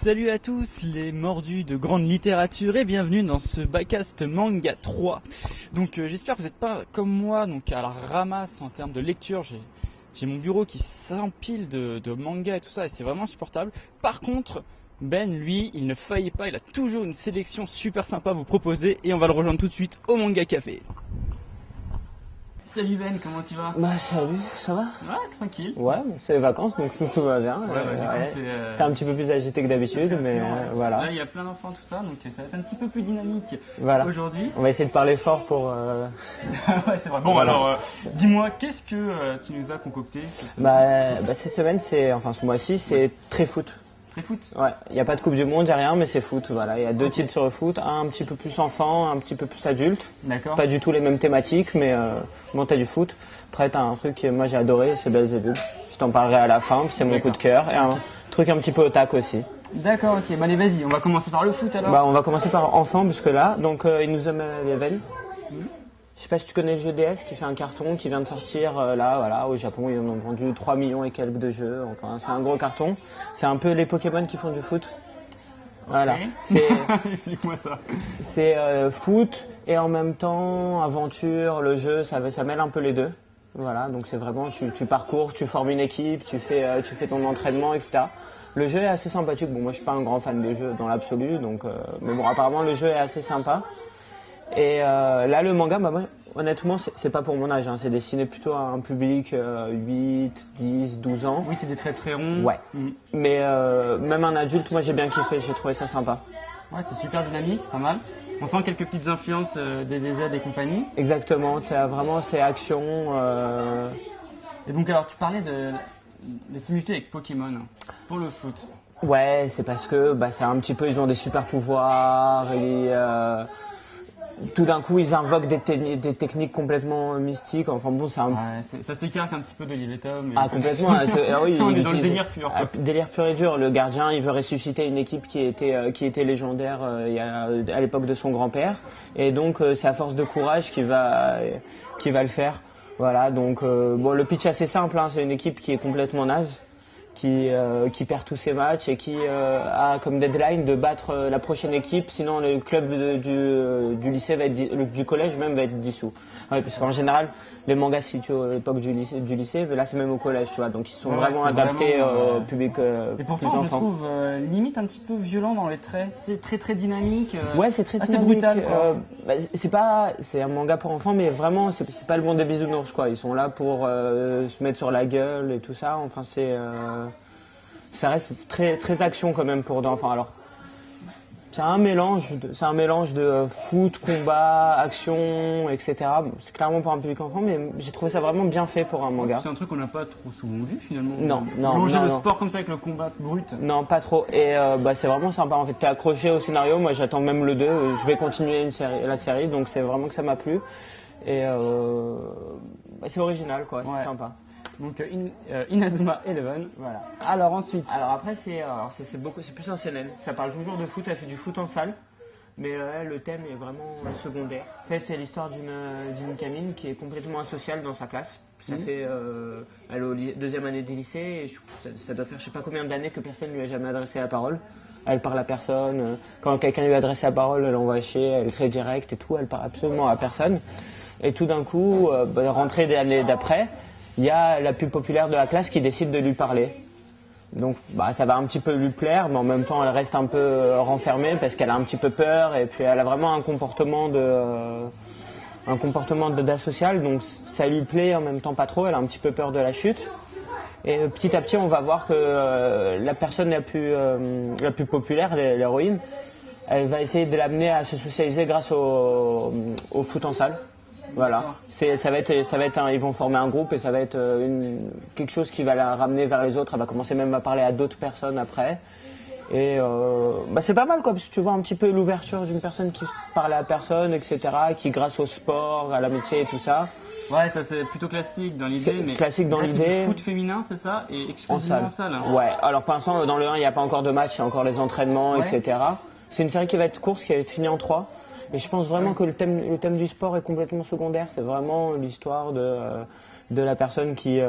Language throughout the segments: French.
Salut à tous les mordus de grande littérature et bienvenue dans ce Backcast Manga 3. Donc j'espère que vous n'êtes pas comme moi donc à la ramasse en termes de lecture. J'ai mon bureau qui s'empile de mangas et tout ça et c'est vraiment insupportable. Par contre, Ben lui, il ne faillit pas, il a toujours une sélection super sympa à vous proposer et on va le rejoindre tout de suite au Manga Café. Salut Ben, comment tu vas? Bah salut, ça va? Ouais, tranquille. Ouais, c'est les vacances donc tout va bien. C'est un petit peu plus agité que d'habitude, mais voilà. Là, il y a plein d'enfants, tout ça, donc ça va être un petit peu plus dynamique aujourd'hui. On va essayer de parler fort pour... Ouais, c'est vrai. Bon, voilà. Alors, dis-moi, qu'est-ce que tu nous as concocté cette semaine? Cette semaine, ce mois-ci, c'est très foot. Très foot? Ouais, il n'y a pas de Coupe du Monde, il n'y a rien, mais c'est foot, voilà. Il y a deux titres sur le foot, un petit peu plus enfant, un petit peu plus adulte. D'accord. Pas du tout les mêmes thématiques, mais bon, t'as du foot. Après, t'as un truc que moi j'ai adoré, c'est Belzebub. Je t'en parlerai à la fin, c'est mon coup de cœur. Et un truc un petit peu otak aussi. D'accord, ok. Allez, vas-y, on va commencer par le foot alors. On va commencer par enfant, parce que là, donc il nous a mis Eleven. Je sais pas si tu connais le jeu DS qui fait un carton qui vient de sortir là, voilà, au Japon. Ils en ont vendu 3 millions et quelques de jeux. Enfin, c'est un gros carton. C'est un peu les Pokémon qui font du foot. Voilà. Explique-moi ça. C'est foot et en même temps aventure, le jeu, ça mêle un peu les deux. Voilà, donc c'est vraiment, tu parcours, tu formes une équipe, tu fais ton entraînement, etc. Le jeu est assez sympathique. Bon, moi je suis pas un grand fan des jeux dans l'absolu, donc, mais bon, apparemment le jeu est assez sympa. Et là, le manga, moi, honnêtement, c'est pas pour mon âge. Hein. C'est destiné plutôt à un public 8, 10, 12 ans. Oui, c'est des traits très ronds. Ouais. Mais même un adulte, moi, j'ai bien kiffé. J'ai trouvé ça sympa. Ouais, c'est super dynamique, c'est pas mal. On sent quelques petites influences DBZ et compagnie. Exactement. Vraiment, c'est action. Et donc, alors, tu parlais des similitudes avec Pokémon pour le foot. Ouais, c'est parce que c'est un petit peu, ils ont des super pouvoirs et tout d'un coup, ils invoquent des techniques complètement mystiques. Enfin bon, c'est un... Ouais, ça s'écarte un petit peu de Tom. Ah, complètement. Oui, on est dans le délire pur. Délire pur et dur. Le gardien, il veut ressusciter une équipe qui était légendaire à l'époque de son grand-père. Et donc, c'est à force de courage qu'il va le faire. Voilà, donc le pitch est assez simple. Hein. C'est une équipe qui est complètement naze. Qui perd tous ses matchs et qui a comme deadline de battre la prochaine équipe, sinon le club du lycée du collège même va être dissous. Ouais, parce qu'en général, les mangas se situent à l'époque du lycée, mais là c'est même au collège, tu vois, donc ils sont vraiment adaptés au public et pourtant, plus enfant. Je trouve limite un petit peu violent dans les traits. C'est très très dynamique. Ouais, c'est très assez dynamique. Brutal. Quoi. C'est un manga pour enfants, mais vraiment c'est pas le monde des bisounours, quoi. Ils sont là pour se mettre sur la gueule et tout ça. Enfin ça reste très très action quand même pour d'enfants. Alors c'est un mélange de foot, combat, action, etc. Bon, c'est clairement pour un public enfant, mais j'ai trouvé ça vraiment bien fait pour un manga. C'est un truc qu'on n'a pas trop souvent vu finalement. Non. Longer le sport comme ça avec le combat brut. Non, pas trop. Et c'est vraiment sympa. En fait, t'es accroché au scénario. Moi, j'attends même le 2. Je vais continuer la série, donc c'est vraiment que ça m'a plu. Et c'est original, quoi. C'est sympa. Donc Inazuma Eleven, voilà. Alors ensuite. Alors après c'est plus un CNN. Ça parle toujours de foot, c'est du foot en salle, mais le thème est vraiment secondaire. En fait, c'est l'histoire d'une gamine qui est complètement asociale dans sa classe. Ça fait elle est au deuxième année du lycée et ça doit faire je sais pas combien d'années que personne lui a jamais adressé la parole. Elle parle à personne. Quand quelqu'un lui adresse la parole, elle envoie chier. Elle est très directe et tout. Elle parle absolument à personne. Et tout d'un coup, rentrée des années d'après. Il y a la plus populaire de la classe qui décide de lui parler. Donc ça va un petit peu lui plaire, mais en même temps elle reste un peu renfermée parce qu'elle a un petit peu peur et puis elle a vraiment un comportement d'asocial, donc ça lui plaît en même temps pas trop, elle a un petit peu peur de la chute. Et petit à petit on va voir que la personne la plus populaire, l'héroïne, elle va essayer de l'amener à se socialiser grâce au foot en salle. Voilà, ça va être ils vont former un groupe et ça va être quelque chose qui va la ramener vers les autres. Elle va commencer même à parler à d'autres personnes après. Et c'est pas mal quoi, parce que tu vois un petit peu l'ouverture d'une personne qui parle à personne, etc., qui grâce au sport, à l'amitié et tout ça. Ouais, ça c'est plutôt classique dans l'idée, mais classique dans l'idée. C'est du foot féminin, c'est ça, et exclusivement en salle. Hein. Ouais, alors pour l'instant dans le 1 il n'y a pas encore de match, il y a encore les entraînements, etc. C'est une série qui va être courte, qui va être finie en 3. Et je pense vraiment que le thème du sport est complètement secondaire. C'est vraiment l'histoire de la personne qui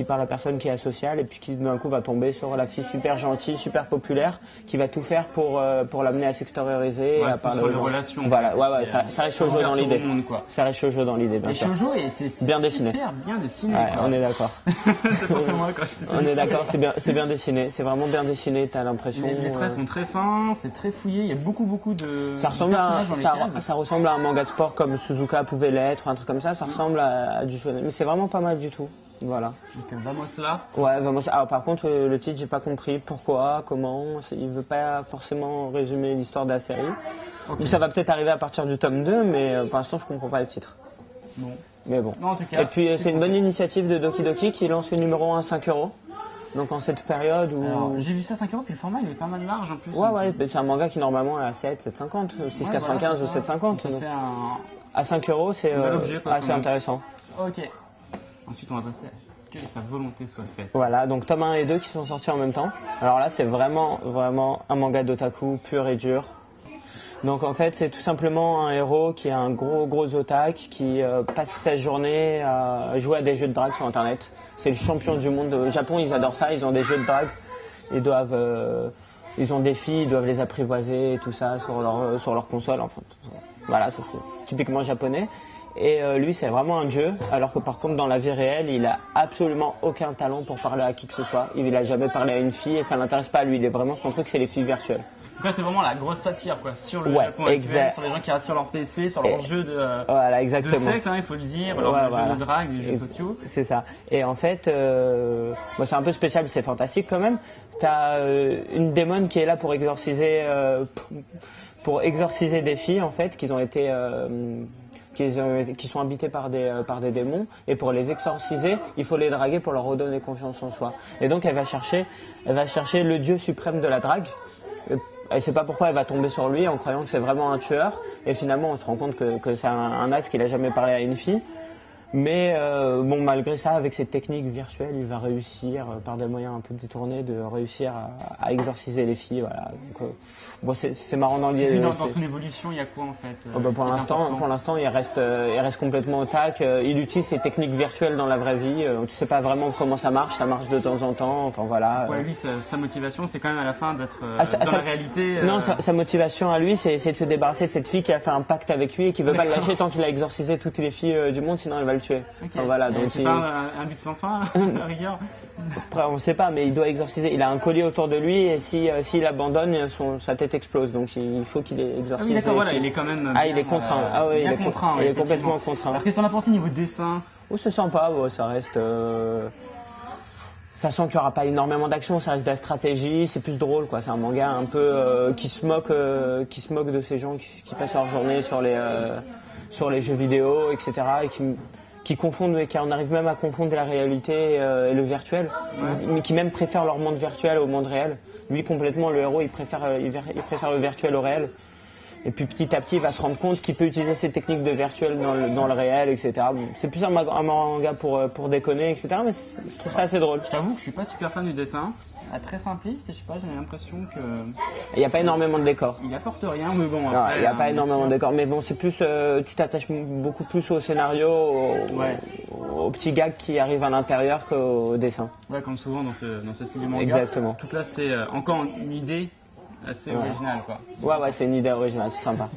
parle à la personne qui est asociale et puis qui d'un coup va tomber sur la fille super gentille, super populaire, qui va tout faire pour l'amener à s'extérioriser, Ouais, à parler sur aux les gens. relations. Voilà, ouais, ça reste shoujo dans l'idée. Ça reste shoujo dans l'idée, bien Et sûr. shoujo, et c'est bien dessiné. Super bien dessiné. Ouais, quoi. on est d'accord. C'est pour ça, moi, quand je t'ai On dit est ça. d'accord, c'est bien dessiné, c'est vraiment bien dessiné, t'as l'impression. Les traits sont très fins, c'est très fouillé, il y a beaucoup de ça ressemble personnages dans les cases. ça ressemble à un manga de sport comme Suzuka pouvait l'être, un truc comme ça ressemble à du shonen, mais c'est vraiment pas mal du tout. Voilà. Donc vamos là. Ouais, vamos. Alors par contre, le titre, j'ai pas compris pourquoi, comment. Il veut pas forcément résumer l'histoire de la série. Okay. Ça va peut-être arriver à partir du tome 2, mais pour l'instant, je comprends pas le titre. Bon. Mais bon. Non, en tout cas, et puis c'est une bonne initiative de Doki Doki qui lance le numéro 1 à 5 €. Donc en cette période où... Alors, j'ai vu ça à 5 €, puis le format il est pas mal large en plus. Ouais, c'est un manga qui normalement est à 7,50, 6,95 ou 7,50. Donc, ça fait à 5 €, c'est assez intéressant. Ok. Ensuite, on va passer à que sa volonté soit faite. Voilà, donc tome 1 et 2 qui sont sortis en même temps. Alors là, c'est vraiment un manga d'otaku pur et dur. Donc en fait, c'est tout simplement un héros qui est un gros otak qui passe sa journée à jouer à des jeux de drague sur Internet. C'est le champion du monde. Au Japon, ils adorent ça, ils ont des jeux de drague. Ils ont des filles, ils doivent les apprivoiser et tout ça sur leur console. Enfin, voilà, ça c'est typiquement japonais. Et lui, c'est vraiment un dieu, alors que par contre, dans la vie réelle, il a absolument aucun talent pour parler à qui que ce soit. Il n'a jamais parlé à une fille et ça l'intéresse pas à lui. Il est vraiment, son truc, c'est les filles virtuelles. Donc là, c'est vraiment la grosse satire quoi, sur le Japon actuel, sur les gens qui restent sur leur PC, sur leur jeu de sexe, hein, il faut le dire, leur jeu de drague, les jeux sociaux. C'est ça. Et en fait, c'est un peu spécial, c'est fantastique quand même. T'as une démon qui est là pour exorciser des filles en fait, qui sont habitées par des démons, et pour les exorciser, il faut les draguer pour leur redonner confiance en soi. Et donc elle va chercher le dieu suprême de la drague. Elle ne sait pas pourquoi elle va tomber sur lui en croyant que c'est vraiment un tueur, et finalement on se rend compte que c'est un as qui n'a jamais parlé à une fille. Mais malgré ça, avec cette technique virtuelle, il va réussir, par des moyens un peu détournés, de réussir à exorciser les filles. Voilà. Donc, c'est marrant dans l'idée. Dans son évolution, il y a quoi en fait pour l'instant, il reste complètement au tac. Il utilise ses techniques virtuelles dans la vraie vie. Tu sais pas vraiment comment ça marche de temps en temps. Enfin voilà. Ouais, lui, sa motivation, c'est quand même à la fin d'être dans la réalité. Non, sa motivation à lui, c'est de se débarrasser de cette fille qui a fait un pacte avec lui et qui veut pas le lâcher tant qu'il a exorcisé toutes les filles du monde, sinon elle va le tuer. Okay. Enfin, voilà, donc c'est pas un but sans fin, à la rigueur. Après, on ne sait pas, mais il doit exorciser. Il a un collier autour de lui et s'il abandonne, sa tête explose. Donc il faut qu'il ait exorcisé. Ah oui, d'accord, voilà, il est quand même. Il est contraint. Il est contraint. Il est complètement contraint. Alors qu'est-ce qu'on a pensé niveau dessin? C'est sympa, ça reste. Ça sent qu'il n'y aura pas énormément d'action, ça reste de la stratégie, c'est plus drôle quoi. C'est un manga un peu qui se moque de ces gens qui passent leur journée sur les jeux vidéo, etc. et qui confondent, et qui en arrivent même à confondre la réalité et le virtuel, mais qui même préfèrent leur monde virtuel au monde réel. Lui complètement, le héros, il préfère le virtuel au réel. Et puis petit à petit, il va se rendre compte qu'il peut utiliser ces techniques de virtuel dans le réel, etc. C'est plus un manga pour déconner, etc. Mais je trouve ça assez drôle. Je t'avoue que je suis pas super fan du dessin. Très simpliste, je sais pas, j'ai l'impression que... Il n'y a pas énormément de décors. Il apporte rien, mais bon... Il n'y a pas énormément de décors, mais bon, c'est plus... tu t'attaches beaucoup plus au scénario, aux petits gags qui arrivent à l'intérieur qu'au dessin. Ouais, comme souvent dans ce style de manga. Exactement. Tout là, c'est encore une idée assez originale, quoi. Ouais, c'est une idée originale, c'est sympa.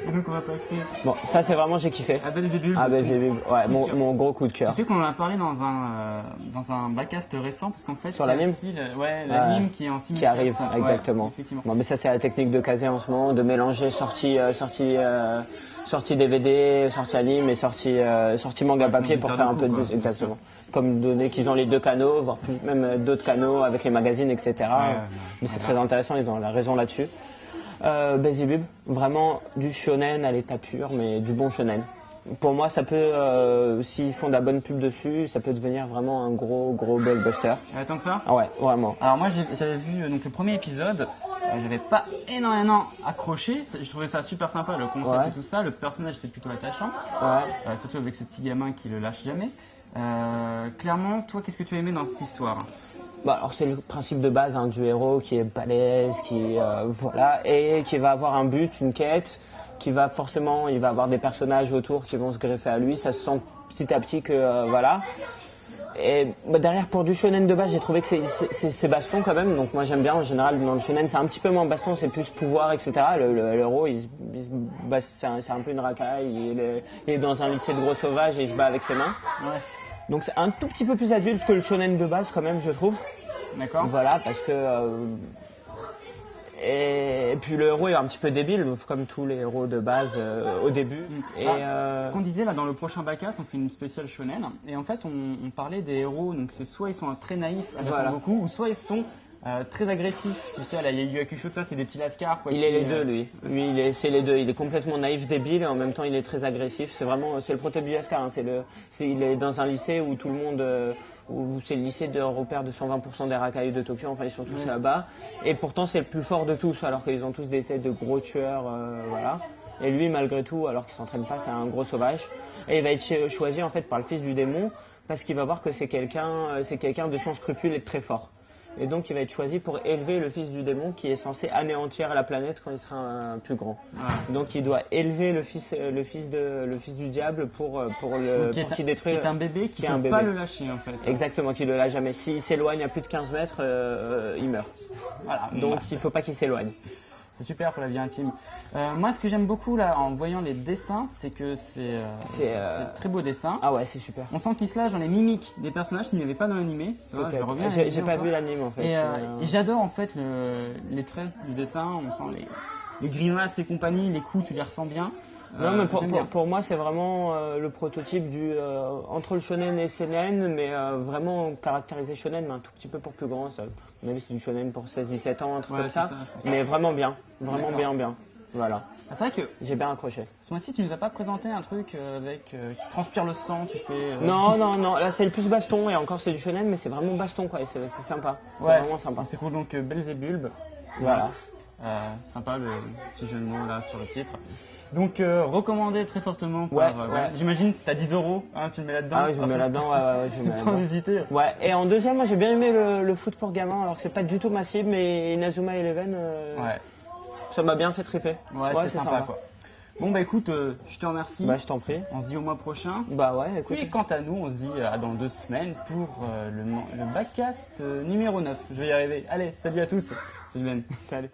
Et donc on va passer... Bon, ça c'est vraiment, j'ai kiffé. À Belzébub. Ouais, mon gros coup de cœur. Tu sais qu'on en a parlé dans un backcast récent, parce qu'en fait... Sur l'anime l'anime qui est en simulcast. Qui arrive, exactement. Effectivement. Bon, mais ça c'est la technique de caser en ce moment, de mélanger sortie DVD, sortie anime et sortie manga papier pour faire un peu de buzz. Exactement. Comme donner qu'ils ont les deux canaux, voire plus, même d'autres canaux avec les magazines, etc. Mais c'est très intéressant, ils ont la raison là-dessus. Belzébub, vraiment du shonen à l'état pur, mais du bon shonen. Pour moi, ça peut, s'ils font de la bonne pub dessus, ça peut devenir vraiment un gros blockbuster. Tant que ça ? Ah ouais, vraiment. Alors moi, j'avais vu donc le premier épisode, j'avais pas énormément accroché, je trouvais ça super sympa, le concept et tout ça, le personnage était plutôt attachant, surtout avec ce petit gamin qui le lâche jamais. Clairement, toi, qu'est-ce que tu as aimé dans cette histoire ? Alors c'est le principe de base du héros qui est balèze, et qui va avoir un but, une quête, qui va forcément, il va avoir des personnages autour qui vont se greffer à lui. Ça se sent petit à petit que voilà. Et derrière, pour du shonen de base, j'ai trouvé que c'est baston quand même. Donc moi j'aime bien. En général, dans le shonen, c'est un petit peu moins baston, c'est plus pouvoir, etc. Le héros, c'est un peu une racaille. Il est dans un lycée de gros sauvages et il se bat avec ses mains. Ouais. Donc c'est un tout petit peu plus adulte que le shonen de base quand même, je trouve. D'accord. Voilà, parce que et puis le héros est un petit peu débile, comme tous les héros de base au début. Et Ce qu'on disait là dans le prochain Bacas, on fait une spéciale shonen, et en fait on parlait des héros, donc c'est soit ils sont très naïfs à Voilà. beaucoup, ou soit ils sont très agressifs. Tu sais, là, il y a Yu Yu Hakusho, ça c'est des petits lascars. Quoi, il est les deux, lui. Lui, c'est les deux. Il est complètement naïf, débile, et en même temps, il est très agressif. C'est le prototype du lascar. Hein. Il est dans un lycée où tout le monde, où c'est le lycée de repère de 120% des racailles de Tokyo. Enfin, ils sont tous là-bas. Et pourtant, c'est le plus fort de tous, alors qu'ils ont tous des têtes de gros tueurs, voilà. Et lui, malgré tout, alors qu'il s'entraîne pas, c'est un gros sauvage. Et il va être choisi en fait par le fils du démon, parce qu'il va voir que c'est quelqu'un de sans scrupule et de très fort. Et donc il va être choisi pour élever le fils du démon qui est censé anéantir la planète quand il sera plus grand. Ouais. Donc il doit élever le fils du diable pour qu'il détruise. Qui est un bébé qui ne peut pas le lâcher en fait. Exactement, qui le lâche jamais. S'il s'éloigne à plus de 15 mètres, il meurt. Voilà. Donc il ne faut pas qu'il s'éloigne. C'est super pour la vie intime. Moi, ce que j'aime beaucoup là, en voyant les dessins, c'est que c'est très beau dessin. Ah ouais, c'est super. On sent qu'il se lâche dans les mimiques des personnages qu'il n'y avait pas dans l'animé. Okay. J'ai pas vu l'anime en fait. Et j'adore en fait les traits du dessin. On sent les grimaces et compagnie, les coups, tu les ressens bien. Non, mais pour moi, c'est vraiment le prototype entre le shonen et le seinen, mais vraiment caractérisé shonen, mais un tout petit peu pour plus grand. Ça, à mon avis, c'est du shonen pour 16-17 ans, un truc comme ça. Mais vraiment bien. Vraiment bien. Voilà. Ah, c'est vrai que j'ai bien accroché. Ce mois-ci, tu nous as pas présenté un truc qui transpire le sang, tu sais. Non. Là, c'est le plus baston, et encore, c'est du shonen, mais c'est vraiment baston, quoi. Et c'est sympa. C'est vraiment sympa. C'est cool, donc Belzébulb. Voilà. Sympa le petit jeu de mots là sur le titre. Donc recommandé très fortement par, ouais. J'imagine si t'as 10 €, hein, tu le mets là-dedans. Ah oui, je le mets là-dedans, sans hésiter. Ouais, et en deuxième, moi j'ai bien aimé le foot pour gamins, alors que c'est pas du tout ma cible, mais Inazuma Eleven, ça m'a bien fait triper. Ouais, c'est sympa quoi. Bon bah écoute, je te remercie. Bah je t'en prie. On se dit au mois prochain. Bah ouais, écoute. Et quant à nous, on se dit à dans 2 semaines pour le Backcast numéro 9. Je vais y arriver. Allez, salut à tous. Salut Ben. Salut.